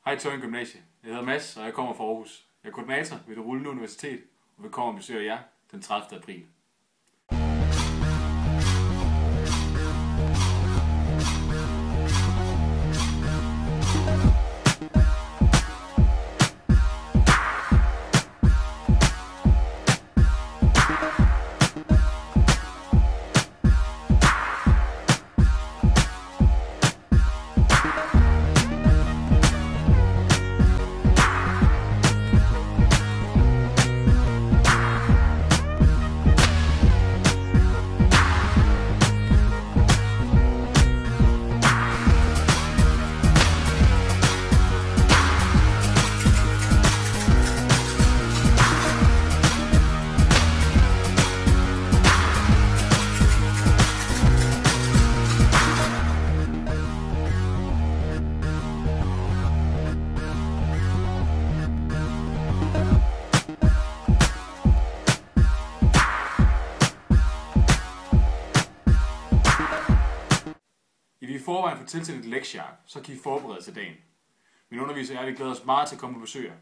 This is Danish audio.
Hej Tøjen Gymnasie. Jeg hedder Mads, og jeg kommer fra Aarhus. Jeg er koordinator ved Det Rullende Universitet, og vi kommer og besøger jer den 30. april. I vil i forvejen få tilsendt et lektieark, så kan I forberede til dagen. Min underviser og jeg, vi glæder os meget til at komme på besøg.